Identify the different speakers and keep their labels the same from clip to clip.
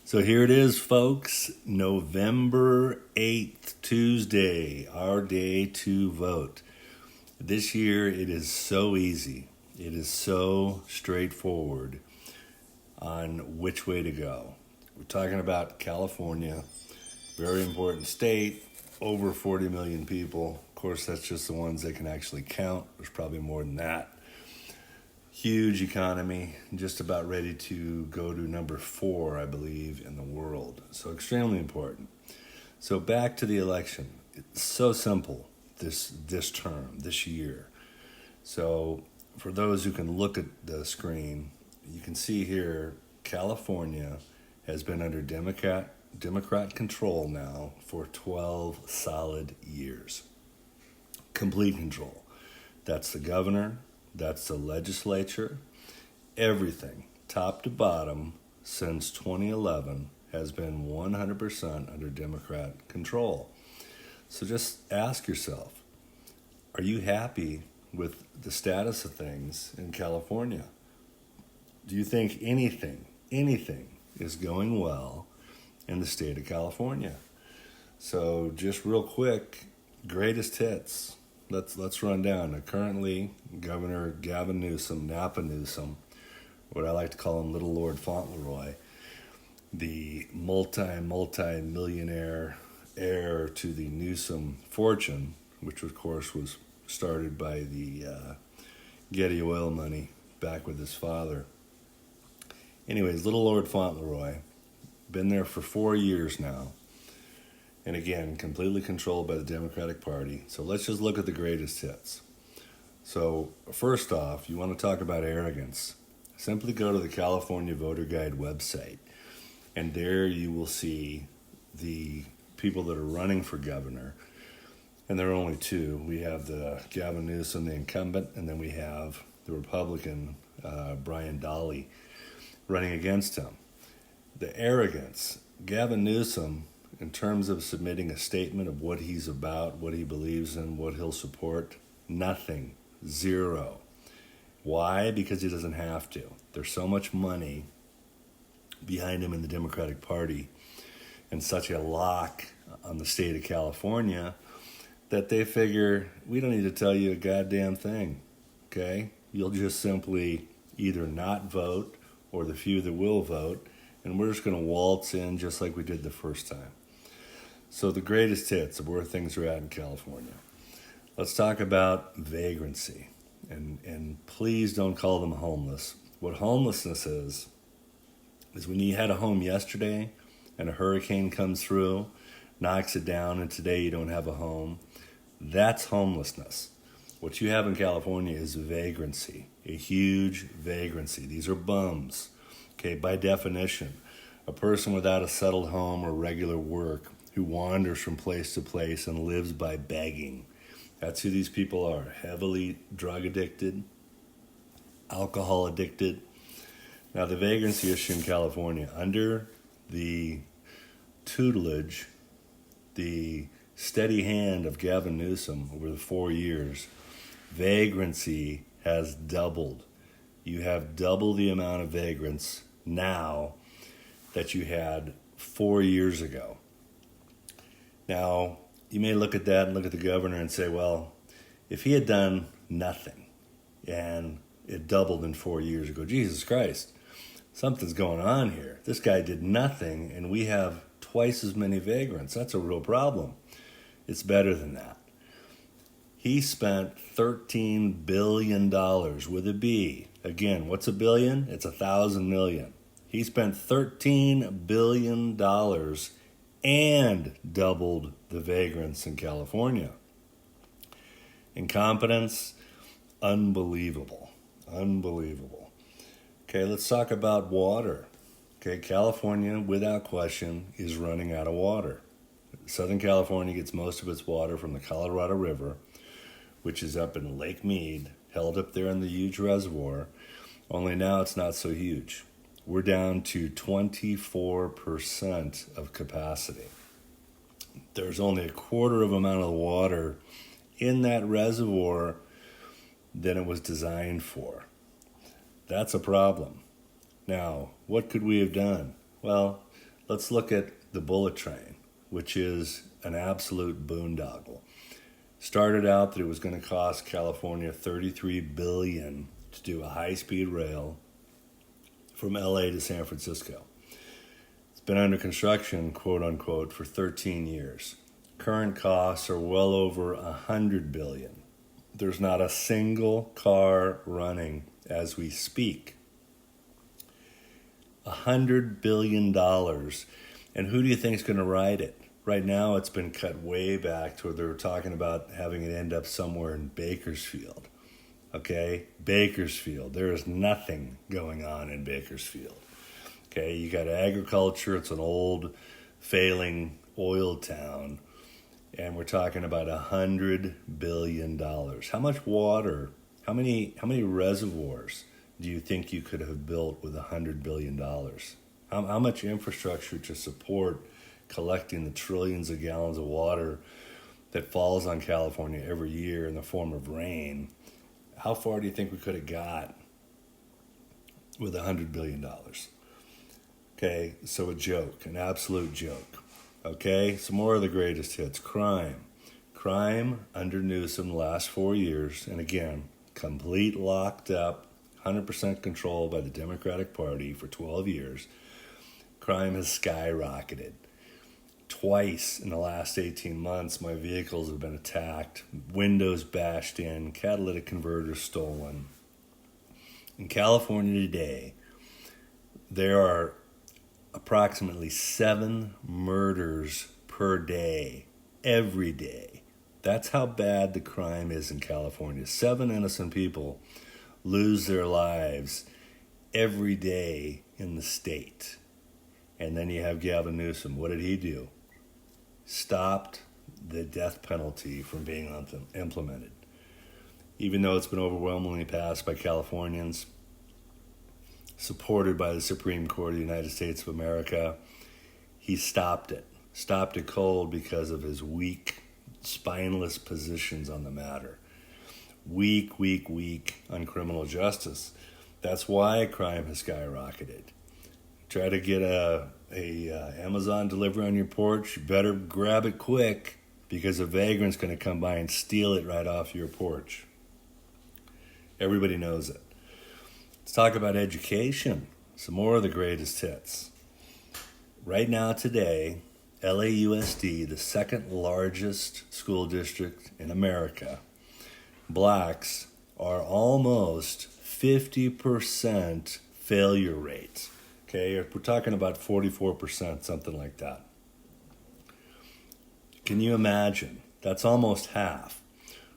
Speaker 1: So here it is, folks, November 8th, Tuesday, our day to vote. This year it is so easy. It is so straightforward on which way to go. We're talking about California, very important state, over 40 million people. Of course, that's just the ones they can actually count. There's probably more than that. Huge economy, just about ready to go to number 4, I believe, in the world. So extremely important. So back to the election. It's so simple this term, this year. So for those who can look at the screen, you can see here California has been under Democrat control now for 12 solid years. Complete control. That's the governor. That's the legislature. Everything, top to bottom, since 2011 has been 100% under Democrat control. So just ask yourself, are you happy with the status of things in California? Do you think anything is going well in the state of California? So just real quick, greatest hits. Let's run down. Currently, Governor Gavin Newsom, Napa Newsom, what I like to call him Little Lord Fauntleroy, the multi-millionaire heir to the Newsom fortune, which of course was started by the Getty oil money back with his father. Anyways, Little Lord Fauntleroy, been there for 4 years now. And again, completely controlled by the Democratic Party. So let's just look at the greatest hits. So first off, you want to talk about arrogance. Simply go to the California Voter Guide website. And there you will see the people that are running for governor. And there are only two. We have the Gavin Newsom, the incumbent, and then we have the Republican, Brian Dahle, running against him. The arrogance. Gavin Newsom, in terms of submitting a statement of what he's about, what he believes in, what he'll support, nothing, zero. Why? Because he doesn't have to. There's so much money behind him in the Democratic Party and such a lock on the state of California that they figure, we don't need to tell you a goddamn thing, okay? You'll just simply either not vote or the few that will vote, and we're just going to waltz in just like we did the first time. So the greatest hits of where things are at in California. Let's talk about vagrancy. And please don't call them homeless. What homelessness is when you had a home yesterday and a hurricane comes through, knocks it down, and today you don't have a home. That's homelessness. What you have in California is vagrancy, a huge vagrancy. These are bums. Okay, by definition, a person without a settled home or regular work who wanders from place to place and lives by begging. That's who these people are. Heavily drug addicted, alcohol addicted. Now, the vagrancy issue in California, under the tutelage, the steady hand of Gavin Newsom over the 4 years, vagrancy has doubled. You have double the amount of vagrants now that you had 4 years ago. Now, you may look at that and look at the governor and say, well, if he had done nothing and it doubled in 4 years ago, Jesus Christ, something's going on here. This guy did nothing and we have twice as many vagrants. That's a real problem. It's better than that. He spent $13 billion with a B. Again, what's a billion? It's 1,000 million. He spent $13 billion and doubled the vagrants in California. Incompetence, unbelievable. Unbelievable. Okay, let's talk about water. Okay, California, without question, is running out of water. Southern California gets most of its water from the Colorado River, which is up in Lake Mead, held up there in the huge reservoir, only now it's not so huge. We're down to 24% of capacity. There's only a quarter of amount of water in that reservoir than it was designed for. That's a problem. Now, what could we have done? Well, Let's look at the bullet train, which is an absolute boondoggle. Started out that it was going to cost California $33 billion to do a high-speed rail from LA to San Francisco. It's been under construction, quote unquote, for 13 years. Current costs are well over $100 billion. There's not a single car running as we speak. $100 billion. And who do you think is going to ride it? Right now, it's been cut way back to where they're talking about having it end up somewhere in Bakersfield. Okay? Bakersfield. There is nothing going on in Bakersfield. Okay? You got agriculture. It's an old, failing oil town. And we're talking about $100 billion. How much water, how many reservoirs do you think you could have built with $100 billion? How much infrastructure to support collecting the trillions of gallons of water that falls on California every year in the form of rain? How far do you think we could have got with $100 billion? Okay, so a joke, an absolute joke. Okay, some more of the greatest hits. Crime. Crime under Newsom the last 4 years, and again, complete locked up, 100% controlled by the Democratic Party for 12 years. Crime has skyrocketed. Twice in the last 18 months, my vehicles have been attacked, windows bashed in, catalytic converters stolen. In California today, there are approximately 7 murders per day, every day. That's how bad the crime is in California. 7 innocent people lose their lives every day in the state. And then you have Gavin Newsom. What did he do? Stopped the death penalty from being implemented. Even though it's been overwhelmingly passed by Californians, supported by the Supreme Court of the United States of America, he stopped it. Stopped it cold because of his weak, spineless positions on the matter. Weak on criminal justice. That's why crime has skyrocketed. Try to get a Amazon delivery on your porch, you better grab it quick because a vagrant's going to come by and steal it right off your porch. Everybody knows it. Let's talk about education. Some more of the greatest hits. Right now today, LAUSD, the second largest school district in America, blacks are almost 50% failure rate. Okay, we're talking about 44%, something like that. Can you imagine? That's almost half.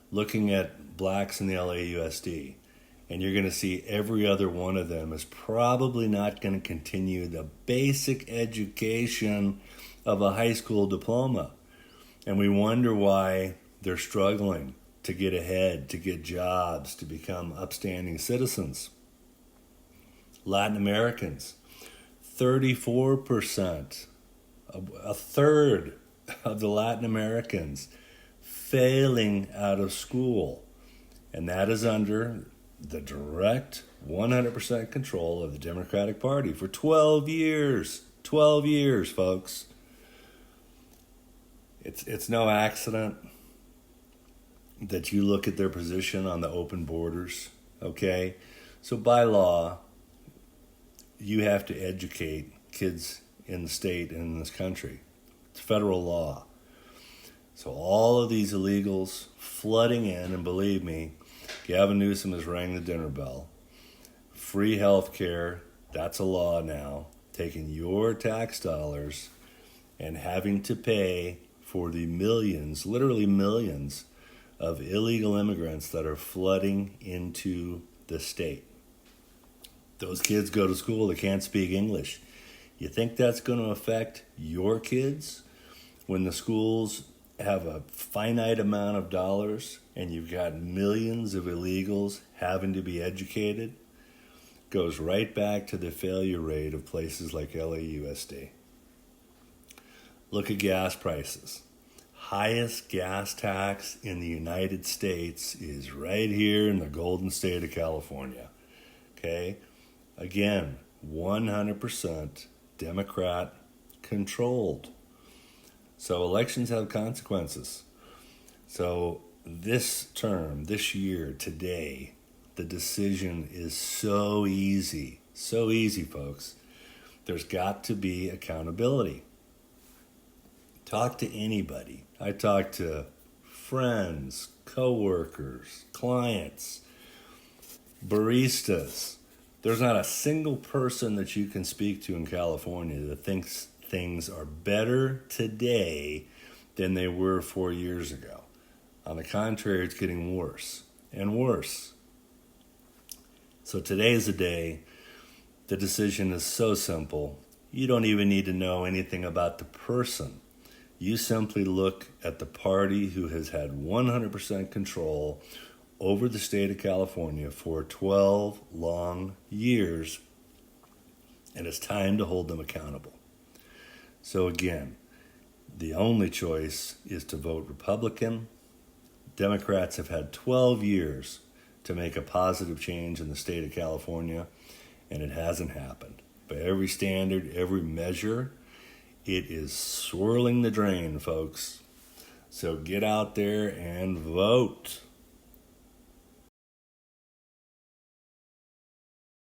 Speaker 1: Looking at blacks in the LAUSD, and you're going to see every other one of them is probably not going to continue the basic education of a high school diploma. And we wonder why they're struggling to get ahead, to get jobs, to become upstanding citizens. Latin Americans, 34%, a third of the Latin Americans failing out of school. And that is under the direct 100% control of the Democratic Party for 12 years. 12 years, folks. It's no accident that you look at their position on the open borders, okay? So by law, you have to educate kids in the state and in this country. It's federal law. So all of these illegals flooding in, and believe me, Gavin Newsom has rang the dinner bell. Free health care, that's a law now. Taking your tax dollars and having to pay for the millions, literally millions, of illegal immigrants that are flooding into the state. Those kids go to school, they can't speak English. You think that's going to affect your kids when the schools have a finite amount of dollars and you've got millions of illegals having to be educated? Goes right back to the failure rate of places like LAUSD. Look at gas prices. Highest gas tax in the United States is right here in the golden state of California. Okay? Again, 100% Democrat controlled. So elections have consequences. So this term, this year, today, the decision is so easy. So easy, folks. There's got to be accountability. Talk to anybody. I talk to friends, coworkers, clients, baristas. There's not a single person that you can speak to in California that thinks things are better today than they were 4 years ago. On the contrary, it's getting worse and worse. So today's the day. The decision is so simple. You don't even need to know anything about the person. You simply look at the party who has had 100% control over the state of California for 12 long years, and it's time to hold them accountable. So again, the only choice is to vote Republican. Democrats have had 12 years to make a positive change in the state of California, and it hasn't happened. By every standard, every measure, it is swirling the drain, folks. So get out there and vote.